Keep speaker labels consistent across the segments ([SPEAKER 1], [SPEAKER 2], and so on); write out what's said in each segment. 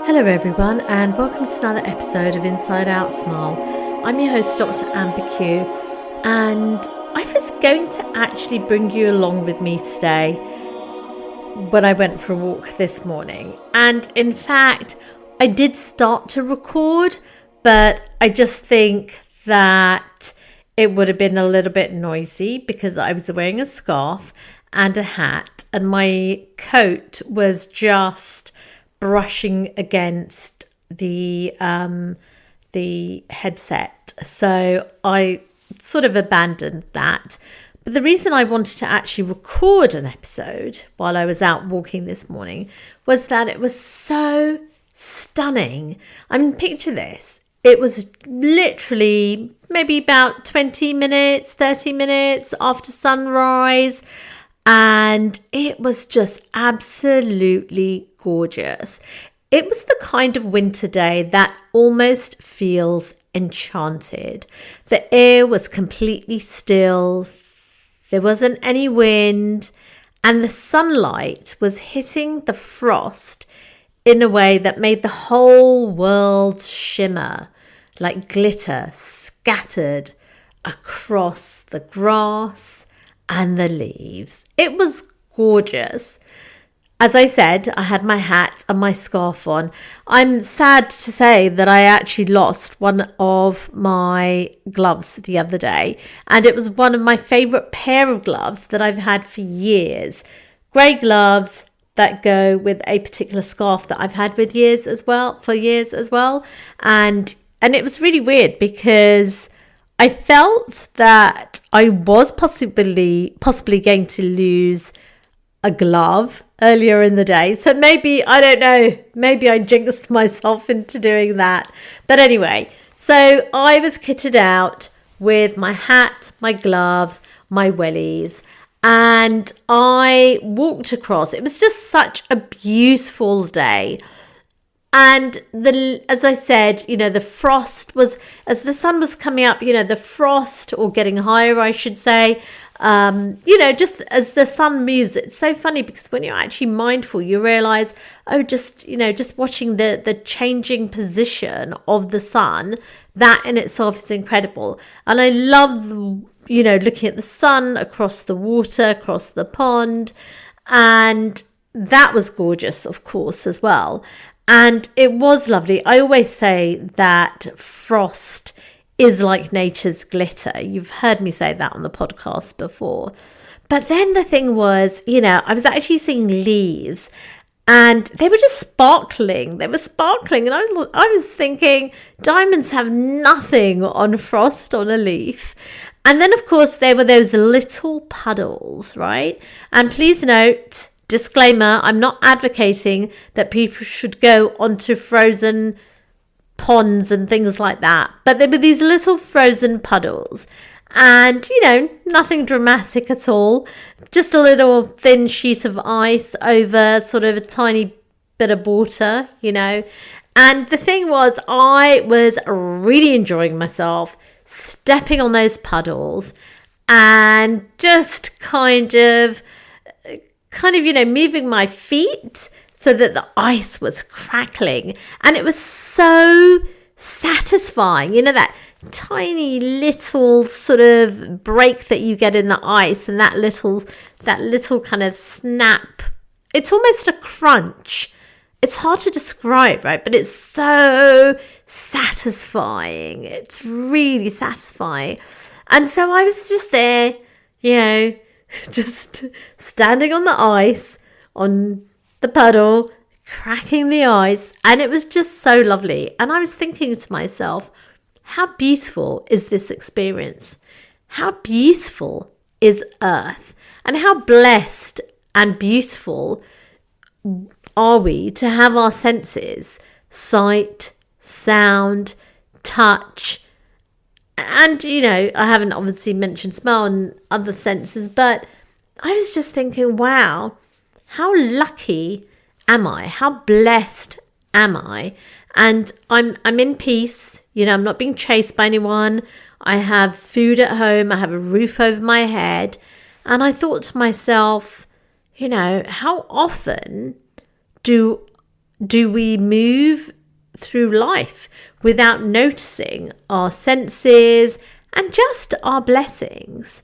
[SPEAKER 1] Hello everyone, and welcome to another episode of Inside Out Smile. I'm your host, Dr. Amber Q, and I was going to actually bring you along with me today when I went for a walk this morning. And in fact, I did start to record, but I just think that it would have been a little bit noisy because I was wearing a scarf and a hat, and my coat was just brushing against the headset, so I sort of abandoned that. But the reason I wanted to actually record an episode while I was out walking this morning was that it was so stunning. I mean, picture this. It was literally maybe about 20 minutes, 30 minutes after sunrise, and it was just absolutely gorgeous. It was the kind of winter day that almost feels enchanted. The air was completely still. There wasn't any wind, and the sunlight was hitting the frost in a way that made the whole world shimmer like glitter scattered across the grass and the leaves. It was gorgeous. As I said, I had my hat and my scarf on. I'm sad to say that I actually lost one of my gloves the other day, and it was one of my favourite pair of gloves that I've had for years. Grey gloves that go with a particular scarf that I've had with years as well. And it was really weird because I felt that I was possibly going to lose a glove earlier in the day. So maybe, I don't know, maybe I jinxed myself into doing that. But anyway, so I was kitted out with my hat, my gloves, my wellies, and I walked across. It was just such a beautiful day. And as I said, the frost was, as the sun was coming up, the frost, or getting higher, I should say, just as the sun moves. It's so funny because when you're actually mindful, you realize, just watching the changing position of the sun, that in itself is incredible. And I love, looking at the sun across the water, across the pond. And that was gorgeous, of course, as well. And it was lovely. I always say that frost is like nature's glitter. You've heard me say that on the podcast before. But then the thing was, I was actually seeing leaves and they were just sparkling. They were sparkling. And I was thinking, diamonds have nothing on frost on a leaf. And then, of course, there were those little puddles, right? And please note, disclaimer, I'm not advocating that people should go onto frozen ponds and things like that. But there were these little frozen puddles. And, nothing dramatic at all. Just a little thin sheet of ice over sort of a tiny bit of water, And the thing was, I was really enjoying myself stepping on those puddles and just kind of, moving my feet so that the ice was crackling. And it was so satisfying, that tiny little sort of break that you get in the ice, and that little kind of snap. It's almost a crunch. It's hard to describe, right? But it's so satisfying. It's really satisfying. And so I was just there, just standing on the ice, on the puddle, cracking the ice, and it was just so lovely. And I was thinking to myself, how beautiful is this experience? How beautiful is Earth? And how blessed and beautiful are we to have our senses, sight, sound, touch, and, I haven't obviously mentioned smell and other senses, but I was just thinking, wow, how lucky am I? How blessed am I? And I'm in peace. I'm not being chased by anyone. I have food at home. I have a roof over my head. And I thought to myself, how often do do we move through life without noticing our senses and just our blessings?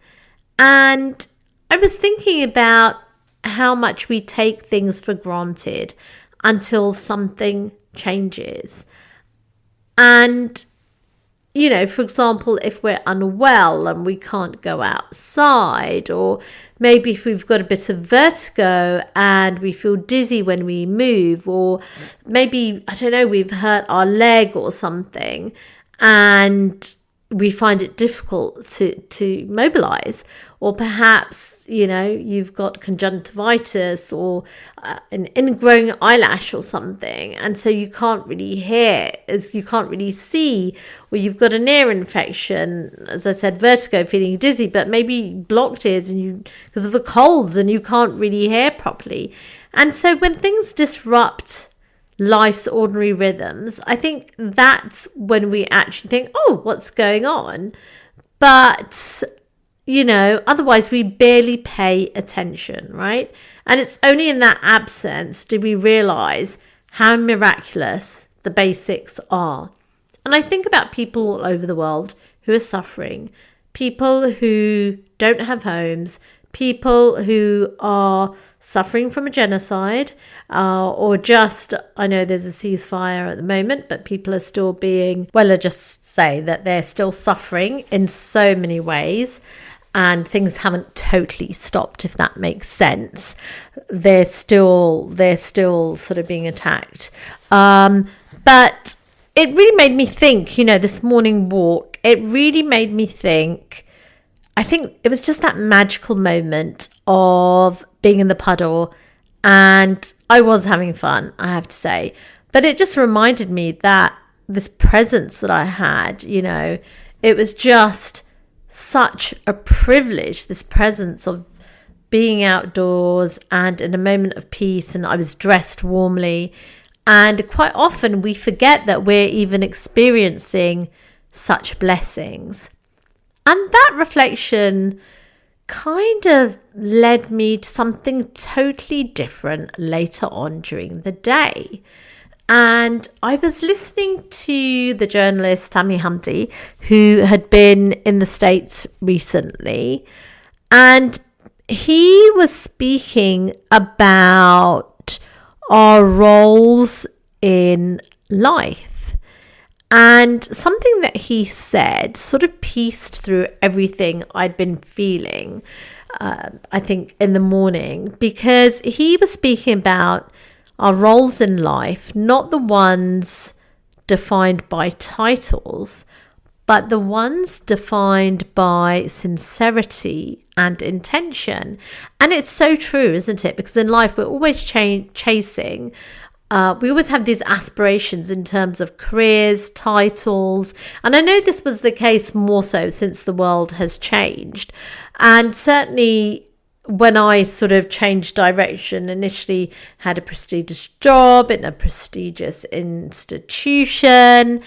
[SPEAKER 1] And I was thinking about how much we take things for granted until something changes. And, you know, for example, if we're unwell and we can't go outside, or maybe if we've got a bit of vertigo and we feel dizzy when we move, or maybe, I don't know, we've hurt our leg or something and we find it difficult to mobilize, or perhaps, you know, you've got conjunctivitis or an ingrowing eyelash or something, and so you can't really hear, as you can't really see, or you've got an ear infection, as I said, vertigo, feeling dizzy, but maybe blocked ears and you because of a cold and you can't really hear properly. And so when things disrupt life's ordinary rhythms, I think that's when we actually think, oh, what's going on? But, you know, otherwise we barely pay attention, right? And it's only in that absence do we realize how miraculous the basics are. And I think about people all over the world who are suffering, people who don't have homes, people who are suffering from a genocide, or just, I know there's a ceasefire at the moment, but people are still being, well, I just say that they're still suffering in so many ways, and things haven't totally stopped, if that makes sense. They're still sort of being attacked. But it really made me think, you know, this morning walk, it really made me think. I think it was just that magical moment of being in the puddle, and I was having fun, I have to say. But it just reminded me that this presence that I had, you know, it was just such a privilege, this presence of being outdoors and in a moment of peace, and I was dressed warmly. And quite often we forget that we're even experiencing such blessings. And that reflection kind of led me to something totally different later on during the day. And I was listening to the journalist Sami Hamdi, who had been in the States recently, and he was speaking about our roles in life. And something that he said sort of pieced through everything I'd been feeling, I think, in the morning, because he was speaking about our roles in life, not the ones defined by titles, but the ones defined by sincerity and intention. And it's so true, isn't it? Because in life, we're always chasing. We always have these aspirations in terms of careers, titles. And I know this was the case more so since the world has changed. And certainly when I sort of changed direction, initially had a prestigious job in a prestigious institution.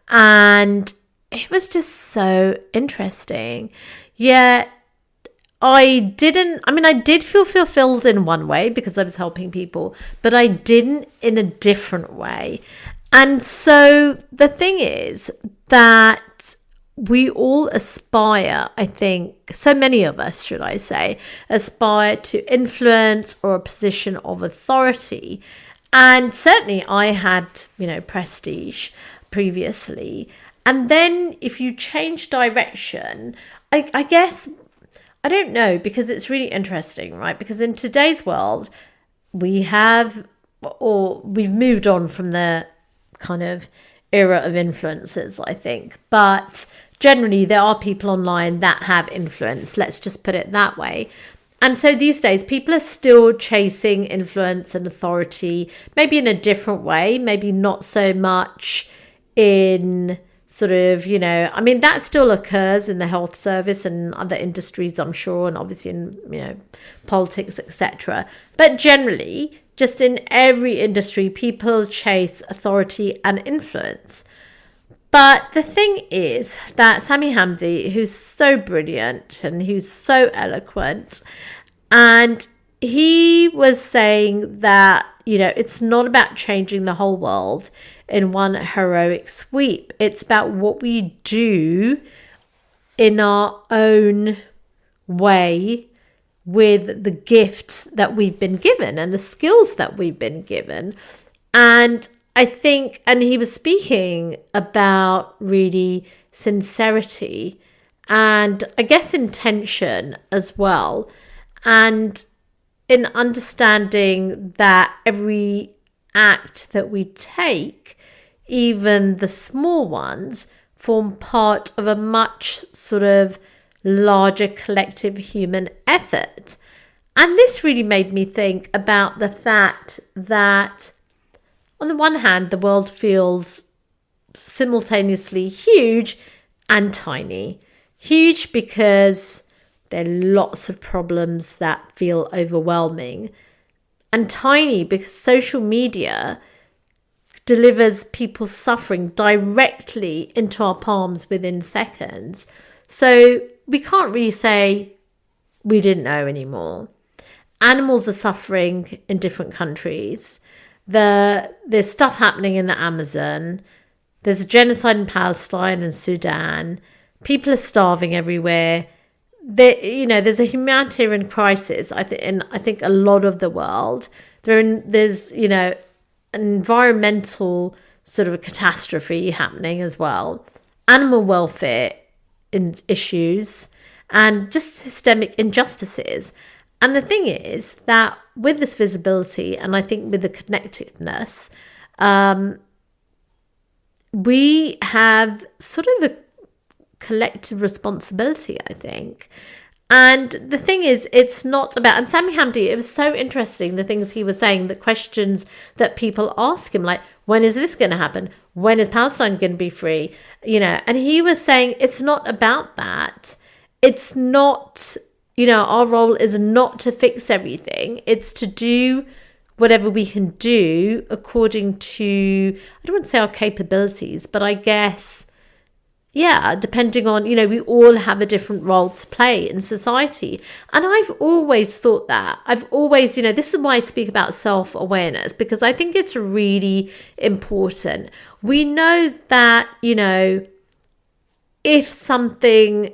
[SPEAKER 1] And it was just so interesting. Yet I did feel fulfilled in one way because I was helping people, but I didn't in a different way. And so the thing is that we all aspire, I think, so many of us, should I say, aspire to influence or a position of authority. And certainly I had, you know, prestige previously. And then if you change direction, I guess, I don't know, because it's really interesting, right? Because in today's world, we've moved on from the kind of era of influencers, I think. But generally, there are people online that have influence. Let's just put it that way. And so these days, people are still chasing influence and authority, maybe in a different way, maybe not so much in sort of, you know, I mean, that still occurs in the health service and other industries, I'm sure, and obviously in, you know, politics, etc. But generally, just in every industry, people chase authority and influence. But the thing is that Sami Hamdi, who's so brilliant and who's so eloquent, and he was saying that, it's not about changing the whole world in one heroic sweep. It's about what we do in our own way with the gifts that we've been given and the skills that we've been given. And I think, and he was speaking about really sincerity and I guess intention as well. And in understanding that every act that we take, even the small ones, form part of a much sort of larger collective human effort. And this really made me think about the fact that on the one hand, the world feels simultaneously huge and tiny. Huge because there are lots of problems that feel overwhelming, and tiny because social media delivers people's suffering directly into our palms within seconds. So we can't really say we didn't know anymore. Animals are suffering in different countries. There's stuff happening in the Amazon. There's a genocide in Palestine and Sudan. People are starving everywhere. There's a humanitarian crisis. I think a lot of the world. There's an environmental sort of a catastrophe happening as well. Animal welfare issues and just systemic injustices. And the thing is that with this visibility, and I think with the connectedness, we have sort of a collective responsibility, I think. And the thing is, it's not about, and Sami Hamdi, it was so interesting, the things he was saying, the questions that people ask him, like, when is this going to happen? When is Palestine going to be free? And he was saying, it's not about that. It's not, our role is not to fix everything. It's to do whatever we can do according to, I don't want to say our capabilities, but I guess, depending on, we all have a different role to play in society. And I've always thought that. I've always, this is why I speak about self-awareness, because I think it's really important. We know that, if something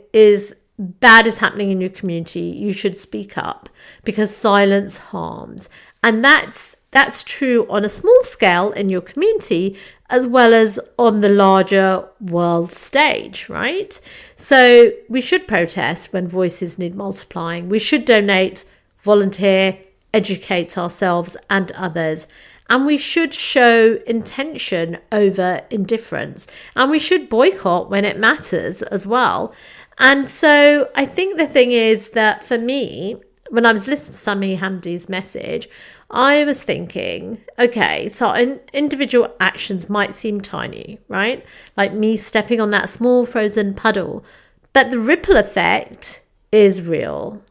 [SPEAKER 1] bad is happening in your community, you should speak up because silence harms. And that's true on a small scale in your community as well as on the larger world stage, right? So we should protest when voices need multiplying. We should donate, volunteer, educate ourselves and others. And we should show intention over indifference. And we should boycott when it matters as well. And so I think the thing is that for me, when I was listening to Sami Hamdi's message, I was thinking, okay, so individual actions might seem tiny, right? Like me stepping on that small frozen puddle, but the ripple effect is real.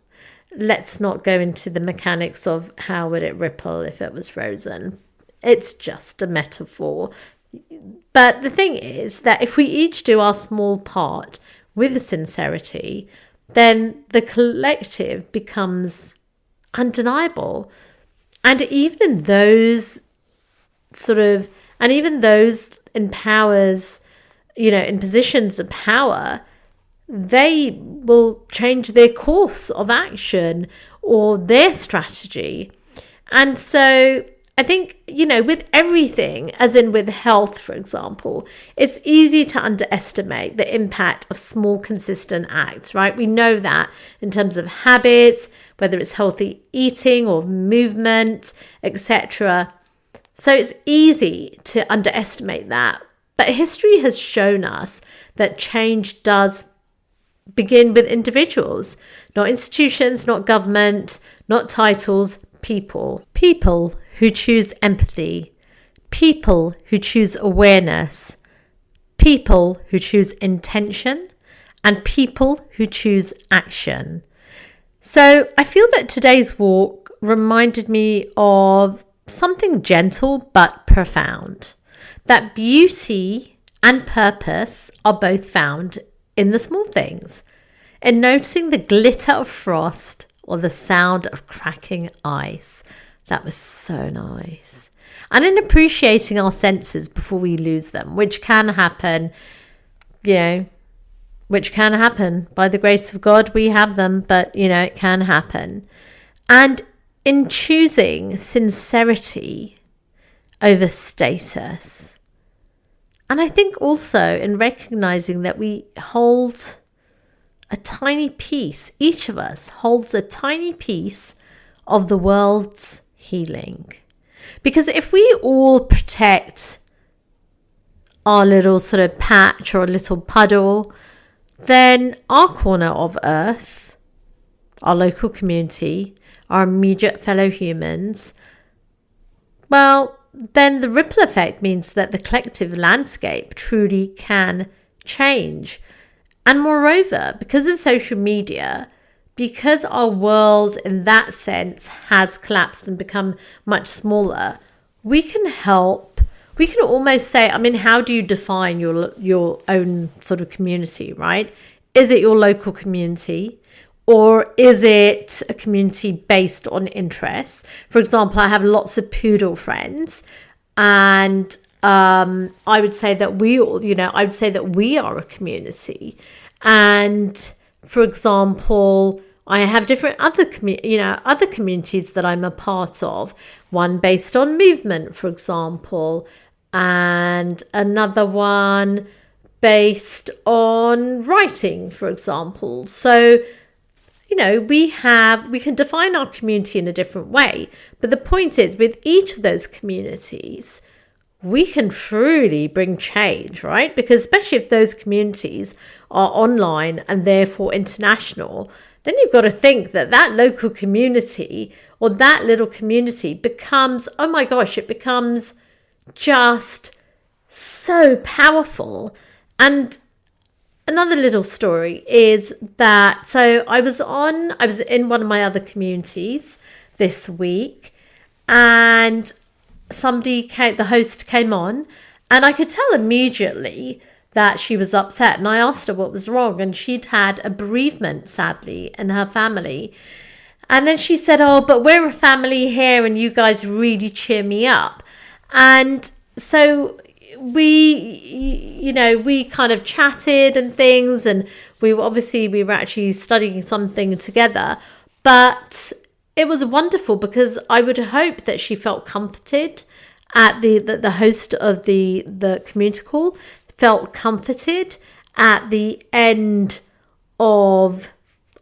[SPEAKER 1] Let's not go into the mechanics of how would it ripple if it was frozen. It's just a metaphor. But the thing is that if we each do our small part with sincerity, then the collective becomes undeniable. And even those in powers, in positions of power, they will change their course of action or their strategy. And so I think, with everything, as in with health, for example, it's easy to underestimate the impact of small, consistent acts, right? We know that in terms of habits, whether it's healthy eating or movement, etc. So it's easy to underestimate that. But history has shown us that change does begin with individuals, not institutions, not government, not titles, people. People who choose empathy, people who choose awareness, people who choose intention, and people who choose action. So I feel that today's walk reminded me of something gentle but profound, that beauty and purpose are both found in the small things, in noticing the glitter of frost or the sound of cracking ice. That was so nice. And in appreciating our senses before we lose them, which can happen, which can happen. By the grace of God, we have them, but, it can happen. And in choosing sincerity over status, and I think also in recognizing that we hold a tiny piece, each of us holds a tiny piece of the world's healing. Because if we all protect our little sort of patch or a little puddle, then our corner of earth, our local community, our immediate fellow humans, well, then the ripple effect means that the collective landscape truly can change. And moreover, because of social media, because our world in that sense has collapsed and become much smaller, we can almost say, how do you define your own sort of community, right? Is it your local community? Or is it a community based on interests? For example, I have lots of poodle friends, and I would say that we are a community. And for example, I have different other communities that I'm a part of. One based on movement, for example, and another one based on writing, for example. So, we can define our community in a different way. But the point is, with each of those communities, we can truly bring change, right? Because especially if those communities are online and therefore international, then you've got to think that local community or that little community becomes, it becomes just so powerful. And another little story is that, so I was in one of my other communities this week, and the host came on, and I could tell immediately that she was upset, and I asked her what was wrong, and she'd had a bereavement, sadly, in her family. And then she said, but we're a family here, and you guys really cheer me up. And so we kind of chatted and things, and we were actually studying something together. But it was wonderful because I would hope that she felt comforted at the host of the community call felt comforted at the end of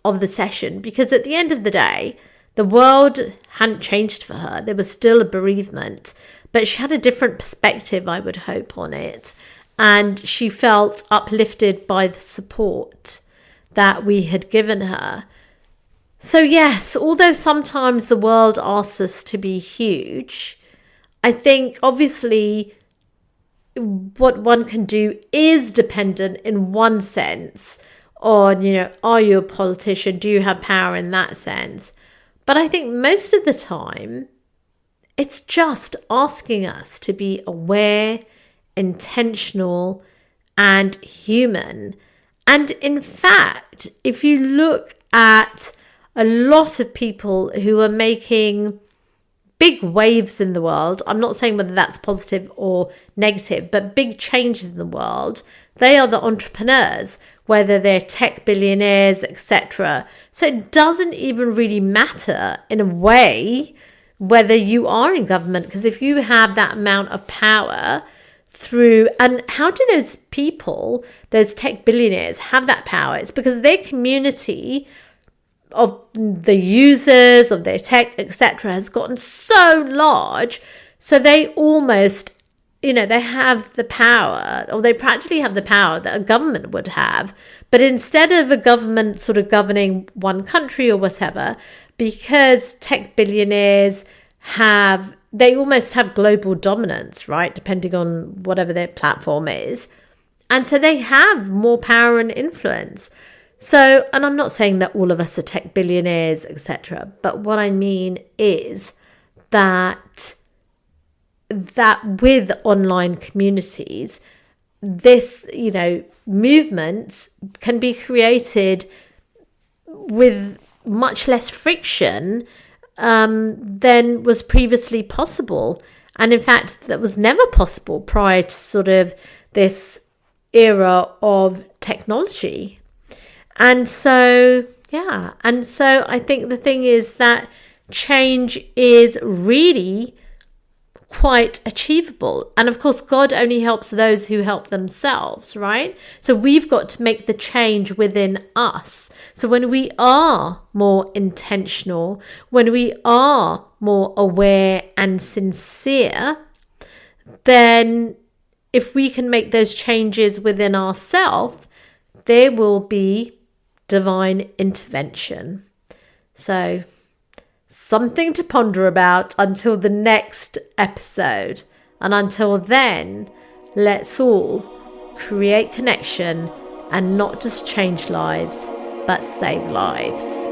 [SPEAKER 1] the session, because at the end of the day, the world hadn't changed for her. There was still a bereavement, but she had a different perspective, I would hope, on it. And she felt uplifted by the support that we had given her. So yes, although sometimes the world asks us to be huge, I think obviously what one can do is dependent in one sense on, are you a politician? Do you have power in that sense? But I think most of the time, it's just asking us to be aware, intentional, and human. And in fact, if you look at a lot of people who are making big waves in the world, I'm not saying whether that's positive or negative, but big changes in the world, they are the entrepreneurs, whether they're tech billionaires, etc. So it doesn't even really matter in a way whether you are in government, because if you have that amount of power and how do those people, those tech billionaires, have that power? It's because their community of the users of their tech, etc., has gotten so large, so they almost, they have the power, or they practically have the power that a government would have. But instead of a government sort of governing one country or whatever, because tech billionaires they almost have global dominance, right? Depending on whatever their platform is. And so they have more power and influence. So, and I'm not saying that all of us are tech billionaires, etc. But what I mean is that with online communities, this, movements can be created with much less friction than was previously possible. And in fact, that was never possible prior to sort of this era of technology. And so, I think the thing is that change is really quite achievable. And of course, God only helps those who help themselves, right? So we've got to make the change within us. So when we are more intentional, when we are more aware and sincere, then if we can make those changes within ourselves, there will be divine intervention. So something to ponder about until the next episode. And until then, let's all create connection and not just change lives, but save lives.